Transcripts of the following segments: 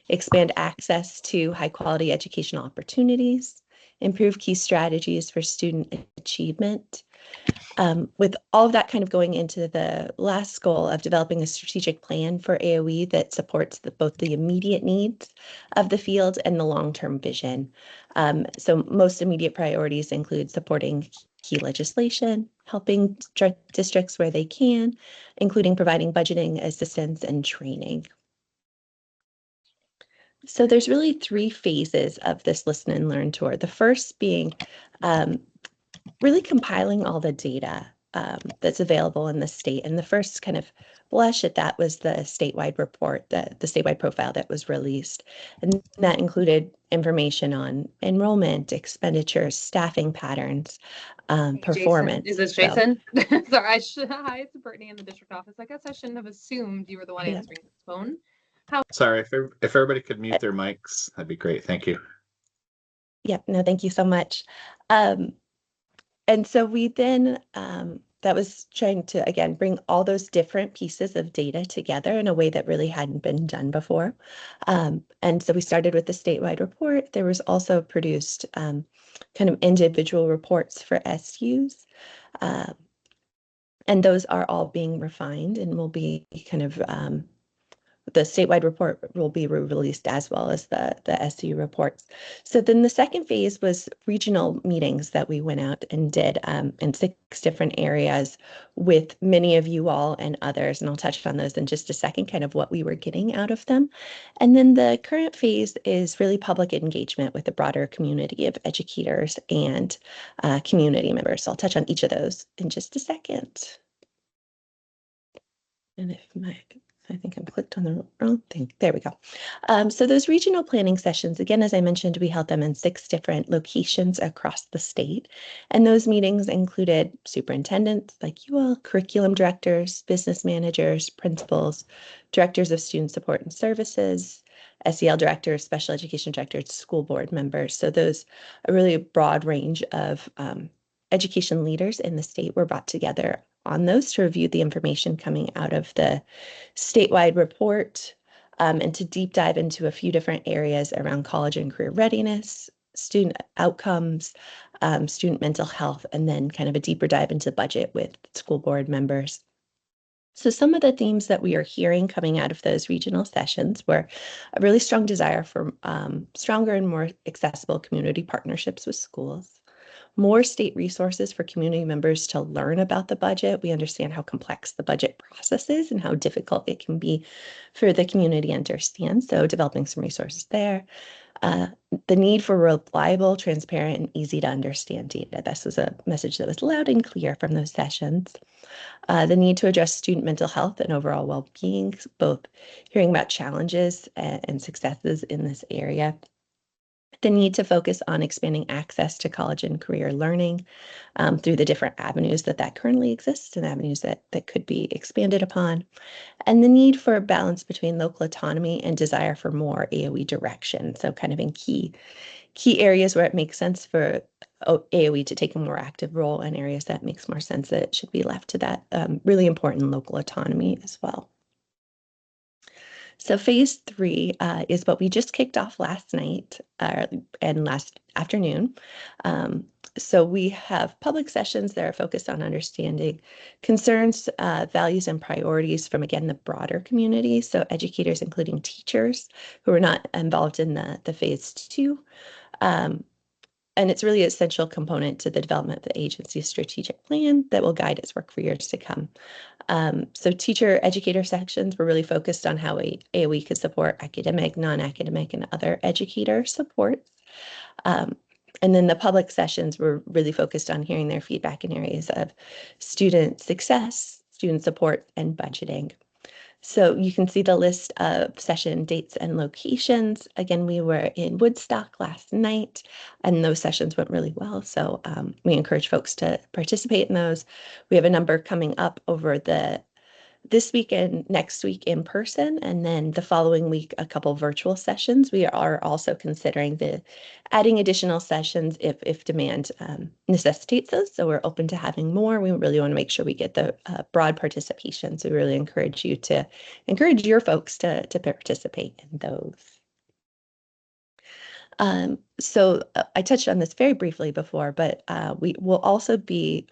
expand access to high quality educational opportunities, improve key strategies for student achievement. With all of that kind of going into the last goal of developing a strategic plan for AOE that supports both the immediate needs of the field and the long-term vision. So most immediate priorities include supporting key legislation, helping districts where they can, including providing budgeting assistance and training. So there's really 3 phases of this Listen and Learn tour. The first being really compiling all the data that's available in the state. And the first kind of blush at that was the statewide report, the statewide profile that was released. And that included information on enrollment, expenditures, staffing patterns, performance. Jason. Is this Jason? So, sorry, hi, it's Brittany in the district office. I guess I shouldn't have assumed you were the one answering this phone. Sorry, if everybody could mute their mics, that'd be great. Thank you. Yep, no, thank you so much. And so we then, that was trying to, again, bring all those different pieces of data together in a way that really hadn't been done before. And so we started with the statewide report. There was also produced kind of individual reports for SUs. And those are all being refined and will be kind of the statewide report will be released as well as the SU reports. So then the second phase was regional meetings that we went out and did in 6 different areas with many of you all and others. And I'll touch on those in just a second, kind of what we were getting out of them. And then the current phase is really public engagement with the broader community of educators and community members. So I'll touch on each of those in just a second. And I think I'm clicked on the wrong thing. There we go. So those regional planning sessions, again, as I mentioned, we held them in 6 different locations across the state. And those meetings included superintendents like you all, curriculum directors, business managers, principals, directors of student support and services, SEL directors, special education directors, school board members. So those a really broad range of education leaders in the state were brought together on those to review the information coming out of the statewide report and to deep dive into a few different areas around college and career readiness, student outcomes, student mental health, and then kind of a deeper dive into budget with school board members. So some of the themes that we are hearing coming out of those regional sessions were a really strong desire for stronger and more accessible community partnerships with schools, more state resources for community members to learn about the budget. We understand how complex the budget process is and how difficult it can be for the community to understand. So developing some resources there. The need for reliable, transparent, and easy to understand data. This was a message that was loud and clear from those sessions. The need to address student mental health and overall well-being, both hearing about challenges and successes in this area. The need to focus on expanding access to college and career learning through the different avenues that currently exists and avenues that could be expanded upon, and the need for a balance between local autonomy and desire for more AOE direction. So kind of in key areas where it makes sense for AOE to take a more active role, and areas that makes more sense that it should be left to that really important local autonomy as well. So phase 3 is what we just kicked off last night and last afternoon. So we have public sessions that are focused on understanding concerns, values, and priorities from, again, the broader community. So educators, including teachers who are not involved in the phase 2. And it's really an essential component to the development of the agency's strategic plan that will guide its work for years to come. So teacher educator sections were really focused on how AOE could support academic, non-academic, and other educator supports. And then the public sessions were really focused on hearing their feedback in areas of student success, student support, and budgeting. So you can see the list of session dates and locations. Again, we were in Woodstock last night, and those sessions went really well. So we encourage folks to participate in those. We have a number coming up over this week and next week in person, and then the following week, a couple virtual sessions. We are also considering adding additional sessions if demand necessitates those. So we're open to having more. We really want to make sure we get the broad participation. So we really encourage your folks to participate in those. I touched on this very briefly before, but we will also be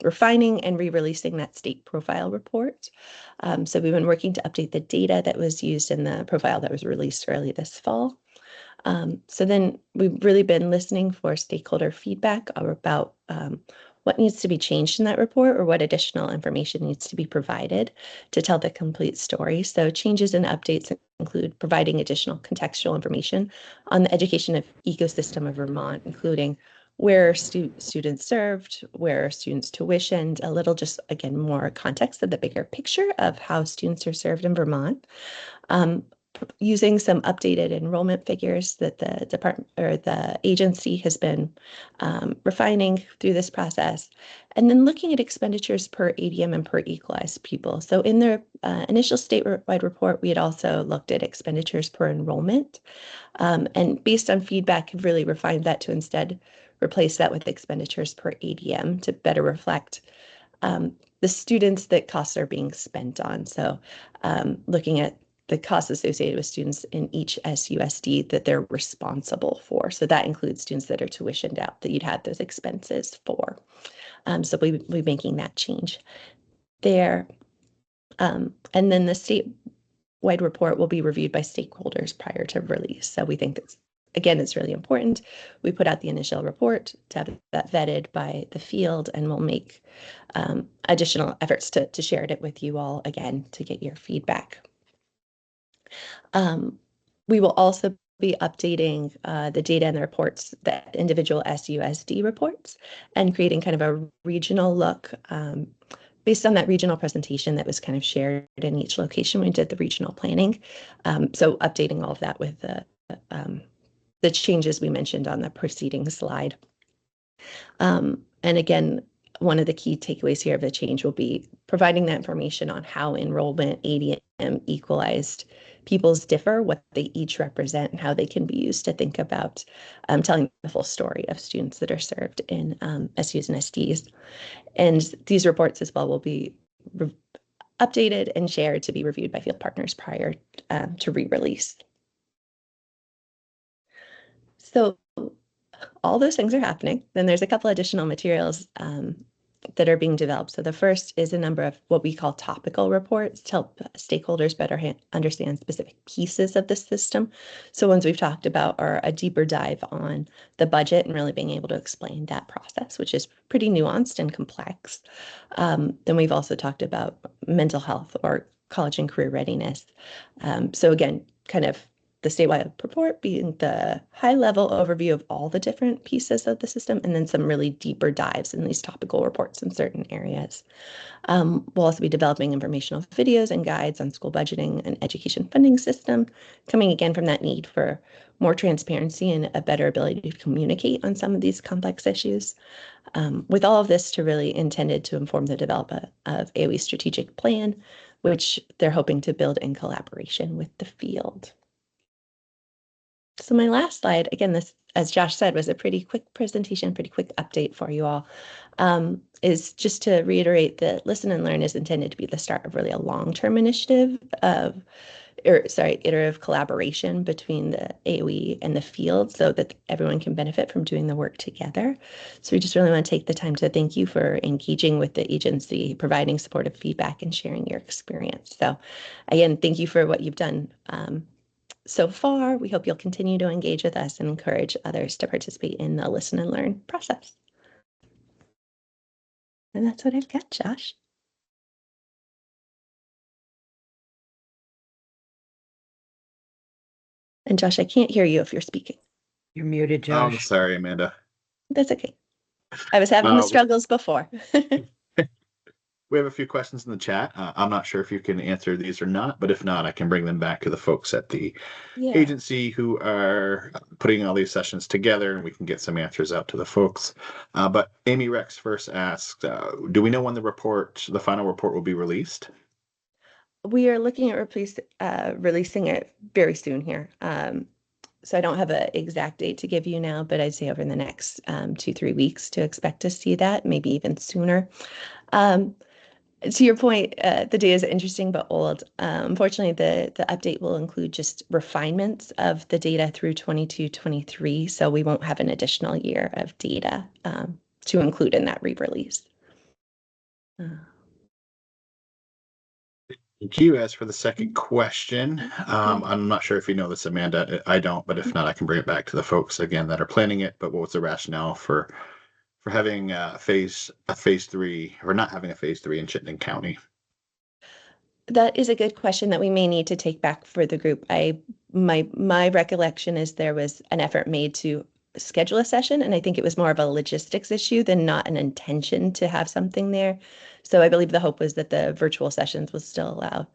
refining and re-releasing that state profile report. So we've been working to update the data that was used in the profile that was released early this fall. So then we've really been listening for stakeholder feedback about what needs to be changed in that report or what additional information needs to be provided to tell the complete story. So changes and updates include providing additional contextual information on the education ecosystem of Vermont, including where students served, where students tuitioned, a little just, again, more context of the bigger picture of how students are served in Vermont. Using some updated enrollment figures that the department or the agency has been refining through this process, and then looking at expenditures per ADM and per equalized pupil. So in their initial statewide report, we had also looked at expenditures per enrollment, and based on feedback, have really refined that to instead replace that with expenditures per ADM to better reflect the students that costs are being spent on. So looking at the costs associated with students in each SUSD that they're responsible for. So that includes students that are tuitioned out that you'd had those expenses for. So we'll be making that change there. And then the statewide report will be reviewed by stakeholders prior to release. So we think that's, again, it's really important. We put out the initial report to have that vetted by the field, and we'll make additional efforts to share it with you all again to get your feedback. We will also be updating the data and the reports, the individual SUSD reports, and creating kind of a regional look based on that regional presentation that was kind of shared in each location when we did the regional planning. So updating all of that with the changes we mentioned on the preceding slide. And again, one of the key takeaways here of the change will be providing that information on how enrollment, ADM, equalized pupils differ, what they each represent, and how they can be used to think about telling the full story of students that are served in SUs and SDs. And these reports as well will be updated and shared to be reviewed by field partners prior to re-release. So all those things are happening. Then there's a couple additional materials that are being developed. So the first is a number of what we call topical reports to help stakeholders better understand specific pieces of the system. So ones we've talked about are a deeper dive on the budget and really being able to explain that process, which is pretty nuanced and complex. Then we've also talked about mental health or college and career readiness. So again, kind of the statewide report being the high-level overview of all the different pieces of the system, and then some really deeper dives in these topical reports in certain areas. We'll also be developing informational videos and guides on school budgeting and education funding system, coming again from that need for more transparency and a better ability to communicate on some of these complex issues. With all of this to really intended to inform the development of AOE's strategic plan, which they're hoping to build in collaboration with the field. So my last slide, again, this, as Josh said, was a pretty quick presentation, pretty quick update for you all, is just to reiterate that Listen and Learn is intended to be the start of really a long-term initiative of, iterative collaboration between the AOE and the field so that everyone can benefit from doing the work together. So we just really want to take the time to thank you for engaging with the agency, providing supportive feedback, and sharing your experience. So again, thank you for what you've done so far. We hope you'll continue to engage with us and encourage others to participate in the Listen and Learn process. And that's what I've got, Josh. And Josh, I can't hear you if you're speaking. You're muted, Oh, I'm Josh. sorry, Amanda. That's okay. I was having the struggles before. We have a few questions in the chat. I'm not sure if you can answer these or not, but if not, I can bring them back to the folks at the agency who are putting all these sessions together, and we can get some answers out to the folks. But Amy Rex first asked, do we know when the final report will be released? We are looking at releasing it very soon here. So I don't have an exact date to give you now, but I'd say over the next 2-3 weeks to expect to see that, maybe even sooner. To your point, the data is interesting but old. Unfortunately, the update will include just refinements of the data through 22-23, so we won't have an additional year of data to include in that re-release. Thank you. As for the second question, I'm not sure if you know this, Amanda. I don't, but if not, I can bring it back to the folks again that are planning it. But what was the rationale for having a phase 3 or not having a phase 3 in Chittenden County? That is a good question that we may need to take back for the group. My recollection is there was an effort made to schedule a session, and I think it was more of a logistics issue than not an intention to have something there. So I believe the hope was that the virtual sessions will still allow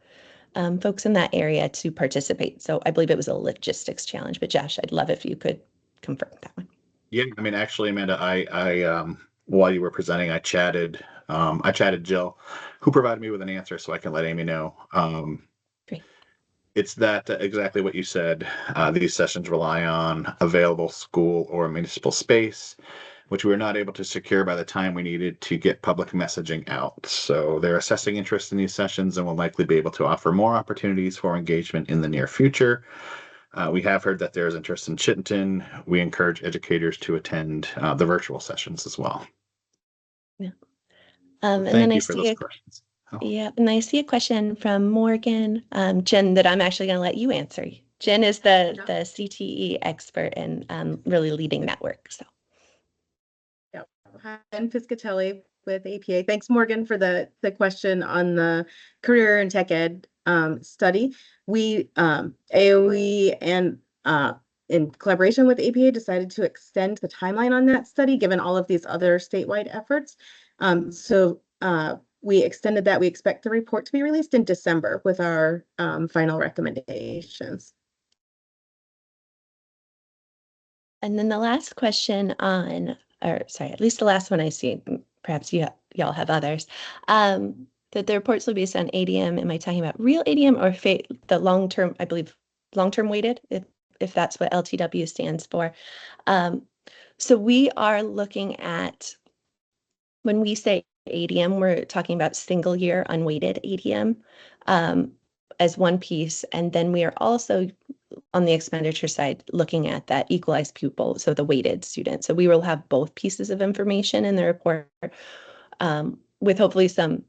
folks in that area to participate. So I believe it was a logistics challenge. But Josh, I'd love if you could confirm that one. Yeah, I mean, actually, Amanda, I while you were presenting, I chatted Jill, who provided me with an answer, so I can let Amy know. Great. It's that exactly what you said. These sessions rely on available school or municipal space, which we were not able to secure by the time we needed to get public messaging out. So they're assessing interest in these sessions and will likely be able to offer more opportunities for engagement in the near future. We have heard that there is interest in Chittenden. We encourage educators to attend the virtual sessions as well. Yeah. And Thank then you I for see those questions. Yeah, and I see a question from Morgan, Jen, that I'm actually going to let you answer. Jen is the CTE expert and really leading that work. So. Yeah, hi, I'm Piscatelli with APA. Thanks, Morgan, for the question on the career and tech ed study. We AOE and in collaboration with APA decided to extend the timeline on that study given all of these other statewide efforts. So we extended that. We expect the report to be released in December with our final recommendations. And then the last question on, or sorry, at least the last one I see, perhaps y'all have others, that the reports will be based on ADM. Am I talking about real ADM or the long-term, I believe, long-term weighted, if that's what LTW stands for. So we are looking at, when we say ADM, we're talking about single year unweighted ADM as one piece. And then we are also on the expenditure side looking at that equalized pupil, so the weighted student. So we will have both pieces of information in the report with hopefully some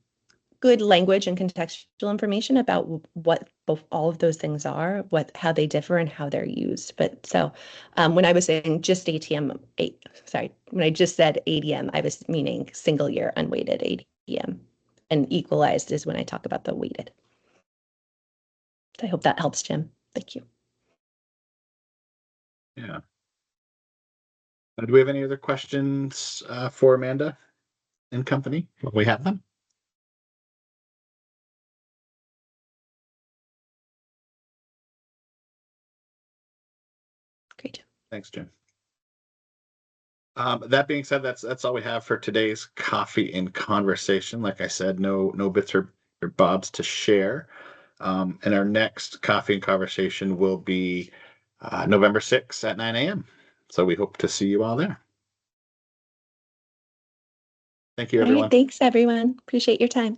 good language and contextual information about what all of those things are, how they differ and how they're used. But so when I was saying just when I just said ADM, I was meaning single year unweighted ADM, and equalized is when I talk about the weighted. So I hope that helps, Jim. Thank you. Yeah. Do we have any other questions for Amanda and company? We have them. Great. Thanks, Jim. That being said, that's all we have for today's coffee and conversation. Like I said, no bits or bobs to share. And our next coffee and conversation will be November 6th at 9 a.m. So we hope to see you all there. Thank you, everyone. All right, thanks, everyone. Appreciate your time.